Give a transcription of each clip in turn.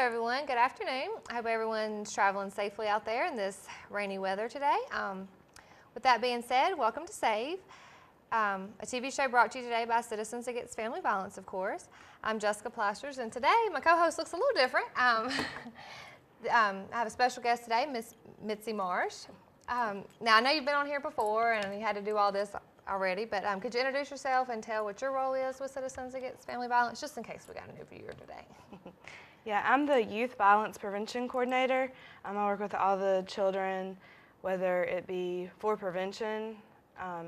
everyone. Good afternoon. I hope everyone's traveling safely out there in this rainy weather today. With that being said, welcome to SAVE, a TV show brought to you today by Citizens Against Family Violence, of course. I'm Jessica Plasters, and today my co-host looks a little different. I have a special guest today, Miss Mitzi Marsh. Now, I know you've been on here before, and you had to do all this already, but could you introduce yourself and tell what your role is with Citizens Against Family Violence, just in case we got a new viewer today? Yeah, I'm the Youth Violence Prevention Coordinator. I work with all the children, whether it be for prevention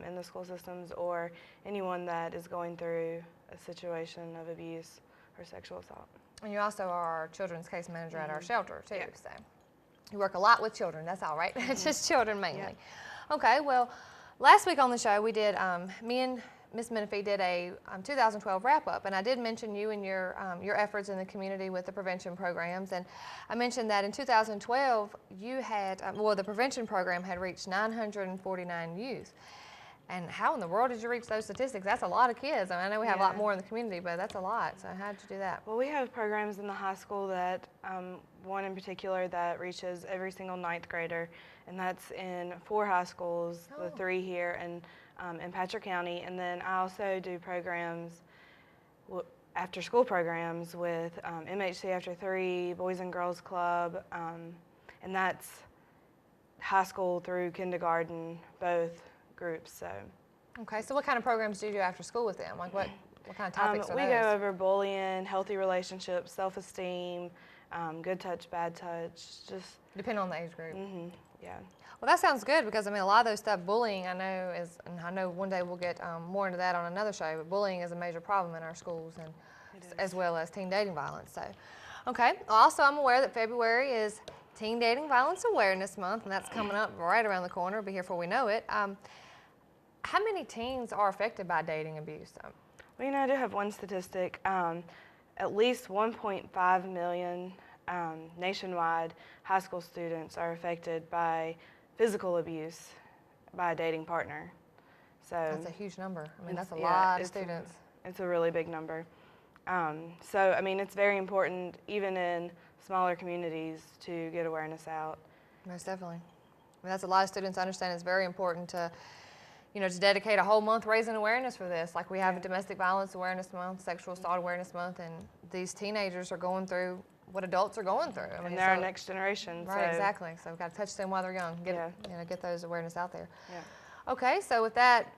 in the school systems or anyone that is going through a situation of abuse or sexual assault. And you also are our children's case manager at our shelter, too. Yeah. So you work a lot with children, that's all right? It's just children mainly. Yeah. Okay, well, last week on the show we did, me and Ms. Menifee did a 2012 wrap-up, and I did mention you and your efforts in the community with the prevention programs, and I mentioned that in 2012 you had, the prevention program had reached 949 youth. And how in the world did you reach those statistics? That's a lot of kids. I know we have a lot more in the community, but that's a lot. So how did you do that? Well, we have programs in the high school that, one in particular that reaches every single 9th grader, and that's in 4 high schools, the 3 here in Patrick County. And then I also do programs, after school programs with MHC After 3, Boys and Girls Club, and that's high school through kindergarten, both groups. So. Okay, so what kind of programs do you do after school with them? Like what kind of topics are we those? go over bullying, healthy relationships, self-esteem, good touch, bad touch, just depending on the age group. Yeah. Well, that sounds good because I mean a lot of those stuff, bullying, I know is, and I know one day we'll get more into that on another show. But bullying is a major problem in our schools, and as well as teen dating violence. So, okay. Also, I'm aware that February is Teen Dating Violence Awareness Month, and that's coming up right around the corner. It'll be here before we know it. How many teens are affected by dating abuse? Well, I do have one statistic. At least 1.5 million nationwide high school students are affected by physical abuse by a dating partner. So that's a huge number. I mean, that's a lot of students. It's a really big number. So, I mean, it's very important, even in smaller communities, to get awareness out. Most definitely. I mean, that's a lot of students understand it's very important to, to dedicate a whole month raising awareness for this. Like we have a Domestic Violence Awareness Month, Sexual Assault Awareness Month, and these teenagers are going through what adults are going through. I mean, and they're our next generation. Right, exactly. So we've got to touch them while they're young. Get those awareness out there. Yeah. Okay, so with that,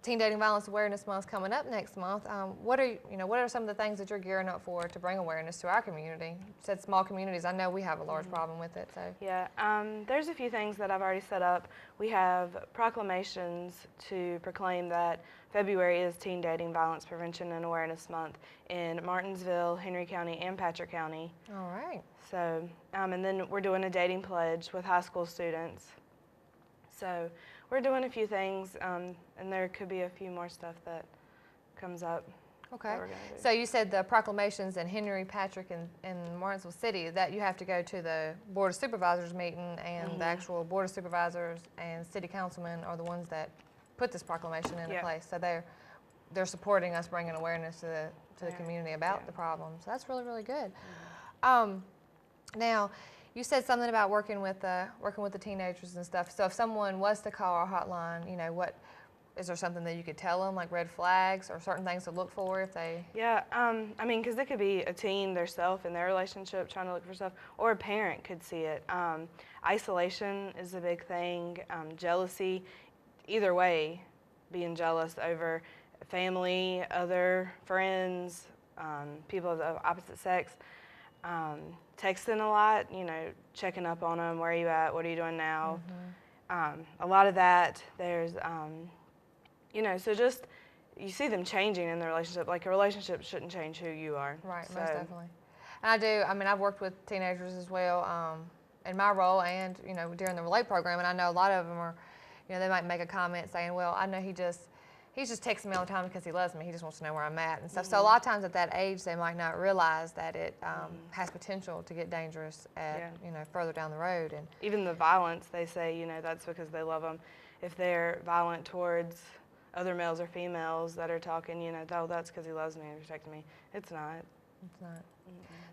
Teen Dating Violence Awareness Month coming up next month. What are some of the things that you're gearing up for to bring awareness to our community? You said small communities. I know we have a large problem with it. So yeah, there's a few things that I've already set up. We have proclamations to proclaim that February is Teen Dating Violence Prevention and Awareness Month in Martinsville, Henry County, and Patrick County. All right. So, and then we're doing a dating pledge with high school students. So we're doing a few things, and there could be a few more stuff that comes up. Okay. So you said the proclamations in Henry, Patrick, and Martinsville City, that you have to go to the Board of Supervisors meeting, and the actual Board of Supervisors and City Councilmen are the ones that put this proclamation into place. So they're supporting us bringing awareness to the community about the problem. So that's really, really good. Now, you said something about working with the teenagers and stuff. So if someone was to call our hotline, what is there something that you could tell them, like red flags or certain things to look for if they? Yeah, I mean, because it could be a teen themselves in their relationship trying to look for stuff, or a parent could see it. Isolation is a big thing. Jealousy, either way, being jealous over family, other friends, people of the opposite sex. Texting a lot, checking up on them, where are you at, what are you doing now? A lot of that, there's, so just, you see them changing in the relationship. Like a relationship shouldn't change who you are. Right, most definitely. And I've worked with teenagers as well in my role and, during the Relate program, and I know a lot of them are, they might make a comment saying, well, I know he's just texting me all the time because he loves me. He just wants to know where I'm at and stuff. So a lot of times at that age, they might not realize that it has potential to get dangerous at, further down the road. And even the violence, they say, that's because they love them. If they're violent towards other males or females that are talking, oh, that's because he loves me and protecting me. It's not. It's not.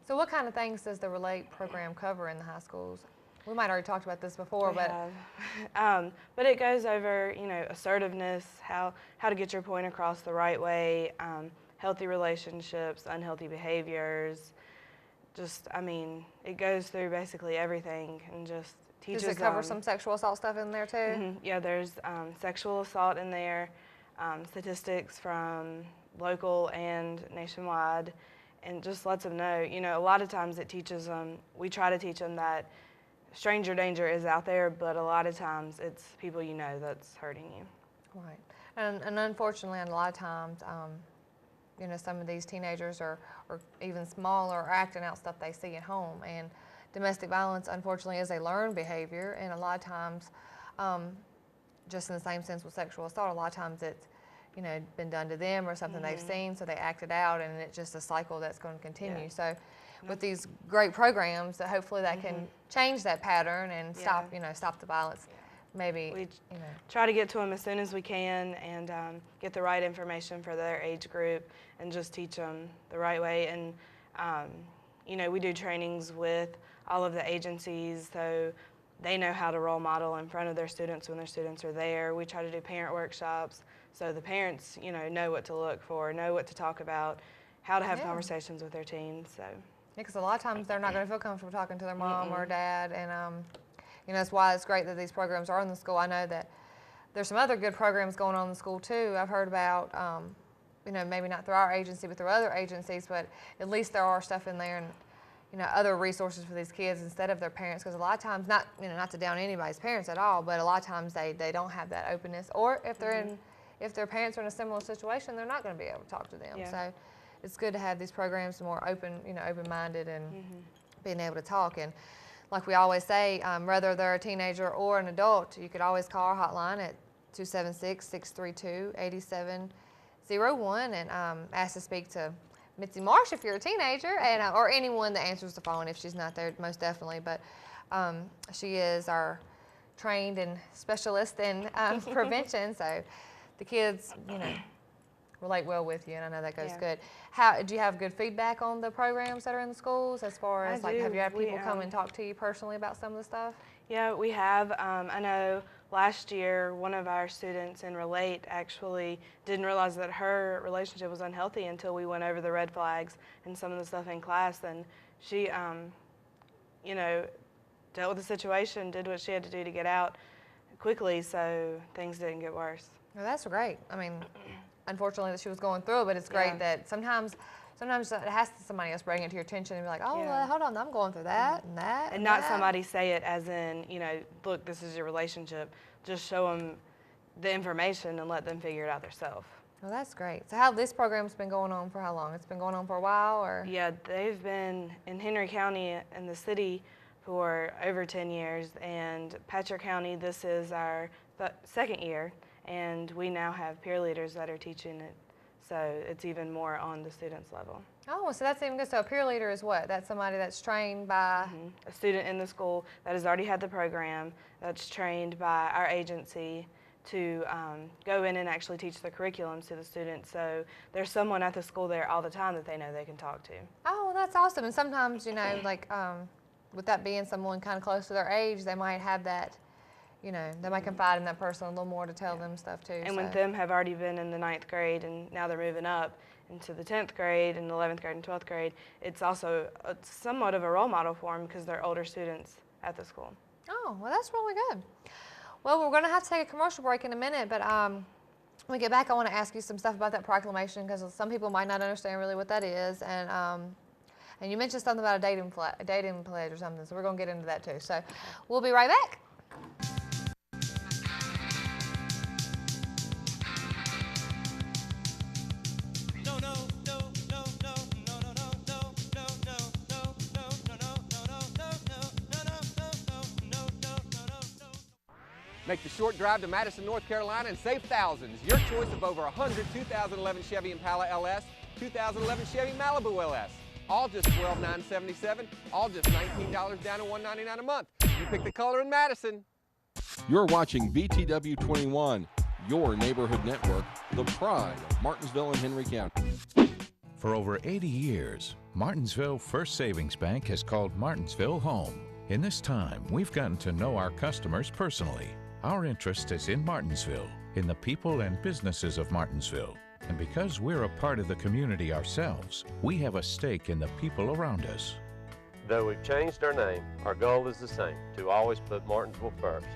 So what kind of things does the Relate program cover in the high schools? We might have already talked about this before, But it goes over, assertiveness, how to get your point across the right way, healthy relationships, unhealthy behaviors. It goes through basically everything and just teaches does it cover some sexual assault stuff in there too? Yeah, there's sexual assault in there, statistics from local and nationwide, and just lets them know, a lot of times it teaches them, we try to teach them that stranger danger is out there, but a lot of times it's people that's hurting you. Right. And unfortunately, a lot of times, some of these teenagers or even smaller are acting out stuff they see at home. And domestic violence, unfortunately, is a learned behavior. And a lot of times, just in the same sense with sexual assault, a lot of times it's, been done to them or something they've seen, so they act it out, and it's just a cycle that's going to continue. Yeah. So with these great programs, that hopefully that can change that pattern and stop the violence. Maybe we try to get to them as soon as we can and get the right information for their age group and just teach them the right way. And we do trainings with all of the agencies, so they know how to role model in front of their students when their students are there. We try to do parent workshops so the parents know what to look for, know what to talk about, how to have conversations with their teens. So. Because a lot of times they're not going to feel comfortable talking to their mom or dad, and that's why it's great that these programs are in the school. I know that there's some other good programs going on in the school too. I've heard about, maybe not through our agency, but through other agencies, but at least there are stuff in there and, other resources for these kids instead of their parents, because a lot of times, not to down anybody's parents at all, but a lot of times they don't have that openness, or if they're if their parents are in a similar situation, they're not going to be able to talk to them. Yeah. So it's good to have these programs more open-minded and being able to talk. And like we always say, whether they're a teenager or an adult, you could always call our hotline at 276-632-8701 and ask to speak to Mitzi Marsh if you're a teenager, and or anyone that answers the phone if she's not there, most definitely. But she is our trained and specialist in prevention, so the kids, relate well with you, and I know that goes good. How do you have good feedback on the programs that are in the schools, as far as have you had people come and talk to you personally about some of the stuff? Yeah, we have. I know last year one of our students in Relate actually didn't realize that her relationship was unhealthy until we went over the red flags and some of the stuff in class, and she dealt with the situation, did what she had to do to get out quickly, so things didn't get worse. Well, that's great. I mean, unfortunately that she was going through it, but it's great that sometimes it has to somebody else bring it to your attention and be like, oh, well, hold on, I'm going through that and that. And not somebody say it as in, look, this is your relationship. Just show them the information and let them figure it out themselves. Well, that's great. So how this program's been going on for how long? It's been going on for a while, or? Yeah, they've been in Henry County in the city for over 10 years, and Patrick County, this is our second year. And we now have peer leaders that are teaching it, so it's even more on the students' level. Oh, so that's even good. So a peer leader is what? That's somebody that's trained by? A student in the school that has already had the program, that's trained by our agency to go in and actually teach the curriculums to the students. So there's someone at the school there all the time that they know they can talk to. Oh, well, that's awesome. And sometimes, with that being someone kind of close to their age, they might have that, they might confide in that person a little more to tell them stuff too. And when them have already been in the 9th grade and now they're moving up into the 10th grade and the 11th grade and 12th grade, it's also somewhat of a role model for them because they're older students at the school. Oh, well, that's really good. Well, we're going to have to take a commercial break in a minute, but when we get back, I want to ask you some stuff about that proclamation, because some people might not understand really what that is. And you mentioned something about a dating pledge or something, so we're going to get into that too. So we'll be right back. Make the short drive to Madison, North Carolina and save thousands. Your choice of over 100 2011 Chevy Impala LS, 2011 Chevy Malibu LS. All just $12,977, all just $19 down and $199 a month. You pick the color in Madison. You're watching BTW 21, your neighborhood network, the pride of Martinsville and Henry County. For over 80 years, Martinsville First Savings Bank has called Martinsville home. In this time, we've gotten to know our customers personally. Our interest is in Martinsville, in the people and businesses of Martinsville. And because we're a part of the community ourselves, we have a stake in the people around us. Though we've changed our name, our goal is the same, to always put Martinsville first.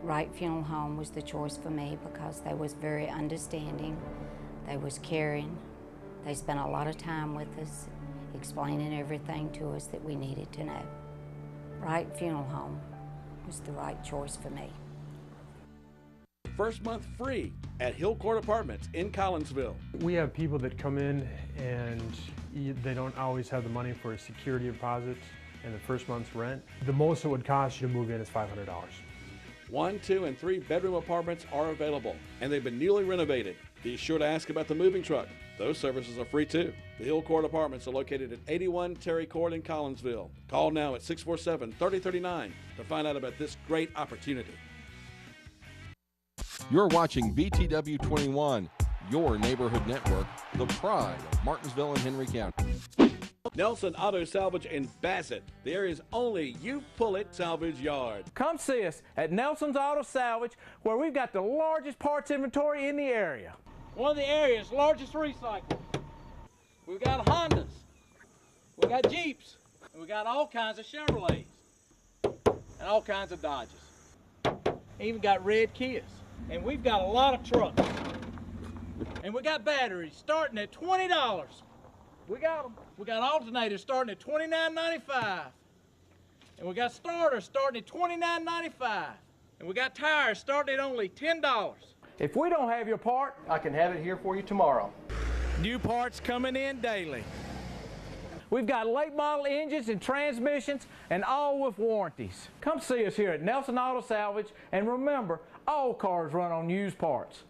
Wright Funeral Home was the choice for me because they was very understanding, they was caring, they spent a lot of time with us, explaining everything to us that we needed to know. Wright Funeral Home was the right choice for me. First month free at Hill Court Apartments in Collinsville. We have people that come in and they don't always have the money for a security deposit and the first month's rent. The most it would cost you to move in is $500. 1, 2, and 3 bedroom apartments are available, and they've been newly renovated. Be sure to ask about the moving truck. Those services are free too. The Hill Court Apartments are located at 81 Terry Court in Collinsville. Call now at 647-3039 to find out about this great opportunity. You're watching VTW 21, your neighborhood network, the pride of Martinsville and Henry County. Nelson Auto Salvage in Bassett, the area's only You Pull It salvage yard. Come see us at Nelson's Auto Salvage, where we've got the largest parts inventory in the area. One of the area's largest recyclers. We've got Hondas, we got Jeeps, and we got all kinds of Chevrolets, and all kinds of Dodges. Even got red Kias. And we've got a lot of trucks. And we got batteries starting at $20. We got them. We got alternators starting at $29.95. And we got starters starting at $29.95. And we got tires starting at only $10. If we don't have your part, I can have it here for you tomorrow. New parts coming in daily. we've got late model engines and transmissions, and all with warranties. Come see us here at Nelson Auto Salvage, and remember, all cars run on used parts.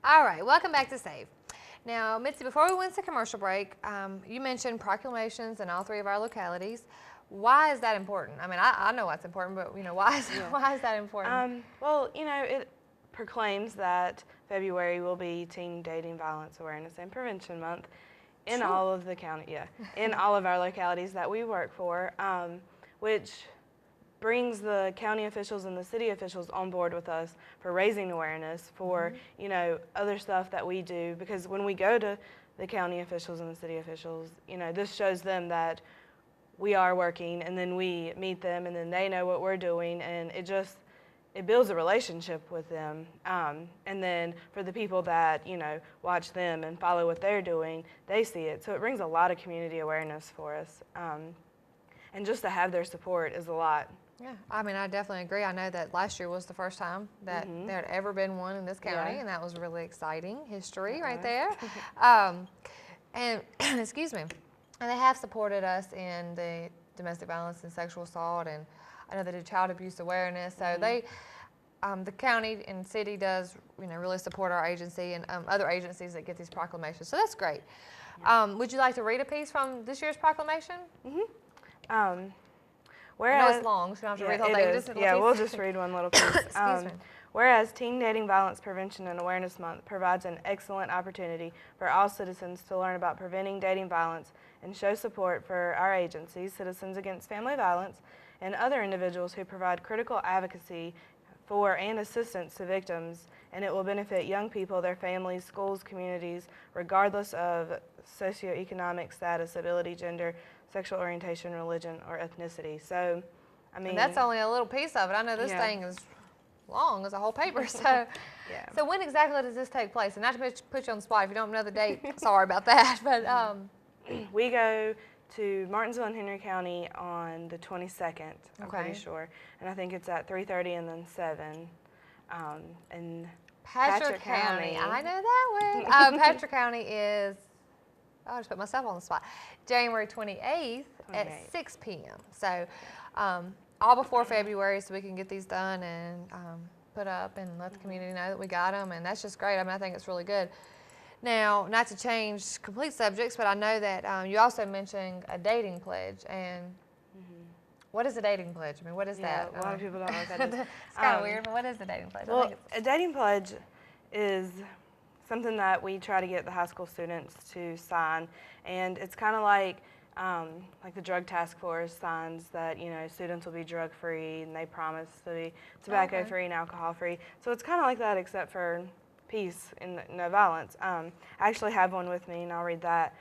All right, welcome back to Save. Now, Mitzi, before we went to commercial break, you mentioned proclamations in all three of our localities. Why is that important? I mean, I know why it's important, but you know, why is that important? Well, you know, it proclaims that February will be Teen Dating Violence Awareness and Prevention Month in all of the county, in all of our localities that we work for, which brings the county officials and the city officials on board with us for raising awareness for, you know, other stuff that we do. Because when we go to the county officials and the city officials, you know, this shows them that we are working, and then we meet them, and then they know what we're doing, and it builds a relationship with them. And then for the people that, you know, watch them and follow what they're doing, they see it. So it brings a lot of community awareness for us. And just to have their support is a lot. Yeah, I mean, I definitely agree. I know that last year was the first time that there had ever been one in this county, and that was really exciting history right there. And excuse me, and they have supported us in the domestic violence and sexual assault, and I know they did child abuse awareness. So they, the county and city does, you know, really support our agency and other agencies that get these proclamations. So that's great. Would you like to read a piece from this year's proclamation? Whereas, I know it's long, so you don't have to read the whole thing. Just a little piece. We'll just read one little piece. Excuse me. Whereas Teen Dating Violence Prevention and Awareness Month provides an excellent opportunity for all citizens to learn about preventing dating violence and show support for our agencies, Citizens Against Family Violence, and other individuals who provide critical advocacy for and assistance to victims, and it will benefit young people, their families, schools, communities, regardless of socioeconomic status, ability, gender, sexual orientation, religion, or ethnicity. So, I mean, and that's only a little piece of it. I know this thing is long as a whole paper. So, so when exactly does this take place? And not to put you on the spot, if you don't know the date, sorry about that. But we go to Martinsville and Henry County on the 22nd, I'm pretty sure. And I think it's at 3:30 and then 7. And Patrick County. I know that one. Patrick County is, I just put myself on the spot, January 28th at 6 p.m. So all before February, so we can get these done and put up and let the community know that we got them. And that's just great. I mean, I think it's really good. Now, not to change complete subjects, but I know that you also mentioned a dating pledge. And what is a dating pledge? I mean, what is that? A lot of people don't know what that is. It's kind of weird, but what is a dating pledge? Well, a dating pledge is something that we try to get the high school students to sign, and it's kind of like the drug task force signs that, you know, students will be drug free and they promise to be tobacco free and alcohol free. So it's kind of like that, except for peace and no violence. I actually have one with me, and I'll read that.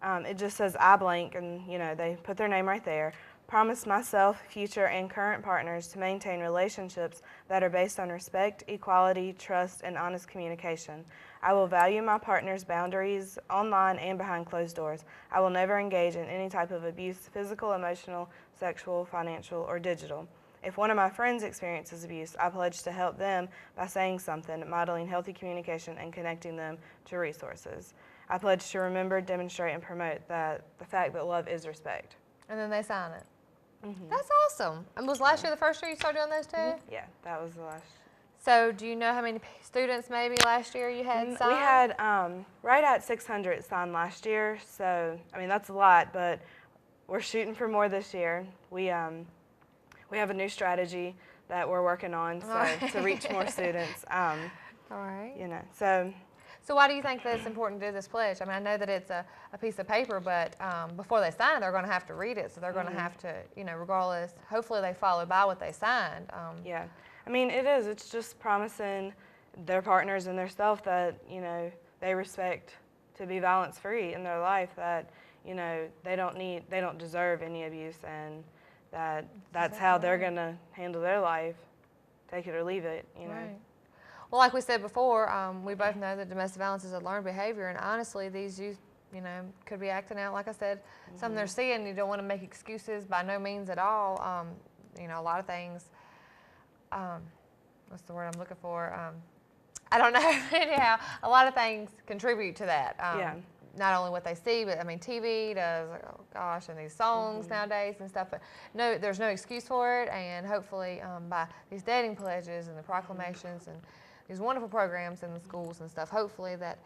It just says, I blank, and, you know, they put their name right there. Promise myself, future, and current partners to maintain relationships that are based on respect, equality, trust, and honest communication. I will value my partner's boundaries online and behind closed doors. I will never engage in any type of abuse, physical, emotional, sexual, financial, or digital. If one of my friends experiences abuse, I pledge to help them by saying something, modeling healthy communication, and connecting them to resources. I pledge to remember, demonstrate, and promote the fact that love is respect. And then they sign it. That's awesome. And was last year the first year you started doing those too? Yeah, that was the last. So do you know how many students maybe last year you had signed? We had right at 600 signed last year. So, I mean, that's a lot, but we're shooting for more this year. We have a new strategy that we're working on to reach more students. All right. You know, so why do you think that it's important to do this pledge? I mean, I know that it's a piece of paper, but before they sign it, they're going to have to read it. So they're going to have to, you know, regardless, hopefully they follow by what they signed. Yeah. I mean, it is. It's just promising their partners and themselves that, you know, they respect to be violence-free in their life, that, you know, they don't deserve any abuse, and that's how they're going to handle their life, take it or leave it, you know. Right. Well, like we said before, we both know that domestic violence is a learned behavior, and honestly, these youth, you know, could be acting out, like I said, something they're seeing. You don't want to make excuses by no means at all. You know, a lot of things, what's the word I'm looking for? I don't know. Anyhow, a lot of things contribute to that. Yeah. Not only what they see, but I mean, TV does, oh gosh, and these songs nowadays and stuff, but no, there's no excuse for it, and hopefully by these dating pledges and the proclamations and these wonderful programs in the schools and stuff, hopefully that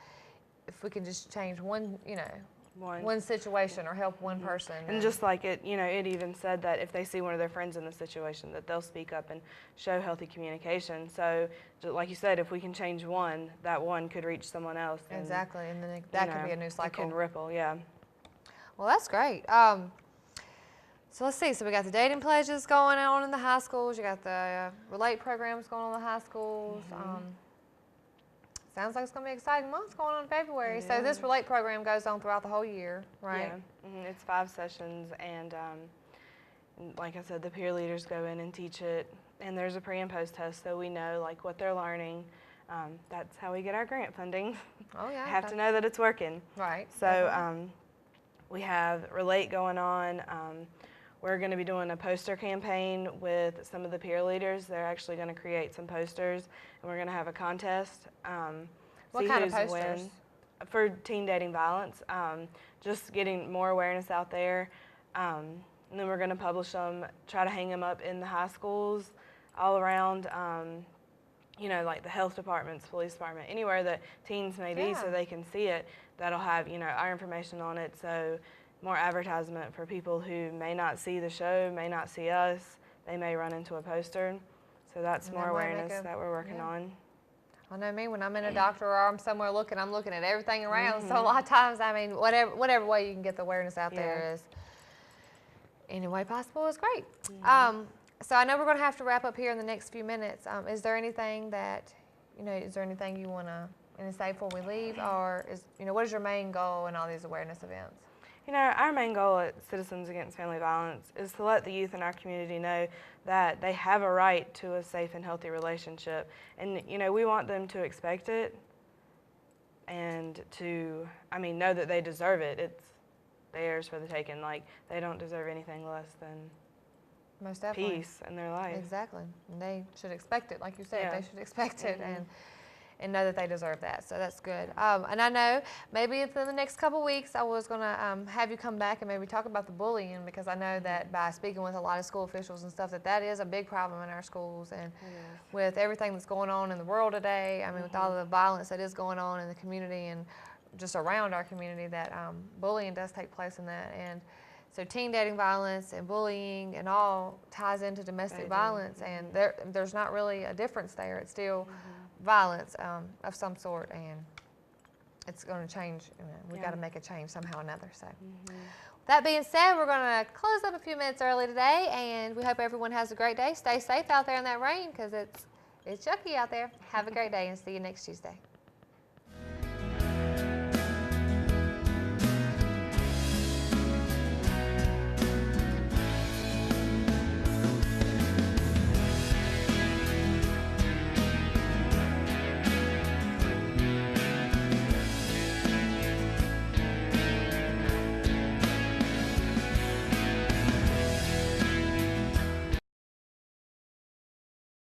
if we can just change one, you know, one situation or help one person. And just like it, you know, it even said that if they see one of their friends in the situation, that they'll speak up and show healthy communication. So, like you said, if we can change one, that one could reach someone else. And, exactly, and then that could be a new cycle. It can ripple, yeah. Well, that's great. So let's see. So we got the dating pledges going on in the high schools. You got the Relate programs going on in the high schools. Sounds like it's going to be an exciting month going on in February. Yeah. So this Relate program goes on throughout the whole year, right? Yeah. It's 5 sessions, and like I said, the peer leaders go in and teach it, and there's a pre and post test, so we know like what they're learning. That's how we get our grant funding. Oh yeah. Have to know that it's working. Right. So we have Relate going on. We're going to be doing a poster campaign with some of the peer leaders. They're actually going to create some posters, and we're going to have a contest. What kind of posters? For teen dating violence. Just getting more awareness out there. And then we're going to publish them, try to hang them up in the high schools all around, you know, like the health departments, police department, anywhere that teens may be, so they can see it. That'll have, you know, our information on it. So more advertisement for people who may not see the show, may not see us. They may run into a poster. So that's more awareness that we're working on. I know me, when I'm in a doctor or I'm somewhere looking, I'm looking at everything around. So a lot of times, I mean, whatever way you can get the awareness out there is, any way possible is great. So I know we're going to have to wrap up here in the next few minutes. Is there anything that, you know, is there anything you want to say before we leave, or is, you know, what is your main goal in all these awareness events? You know, our main goal at Citizens Against Family Violence is to let the youth in our community know that they have a right to a safe and healthy relationship. And, you know, we want them to expect it and to, I mean, know that they deserve it. theirs for the taking. Like, they don't deserve anything less than Most definitely. peace in their life. Exactly. And they should expect it, like you said. Yeah. They should expect it Mhm. and know that they deserve that. So that's good. And I know maybe within the next couple weeks I was going to have you come back and maybe talk about the bullying, because I know that by speaking with a lot of school officials and stuff that is a big problem in our schools, and with everything that's going on in the world today, I mean with all of the violence that is going on in the community and just around our community, that bullying does take place in that. And so teen dating violence and bullying and all ties into domestic violence, and there's not really a difference there. It's still violence of some sort, and it's going to change. We've got to make a change somehow or another. So, that being said, we're going to close up a few minutes early today, and we hope everyone has a great day. Stay safe out there in that rain, because it's chucky out there. Have a great day, and see you next Tuesday.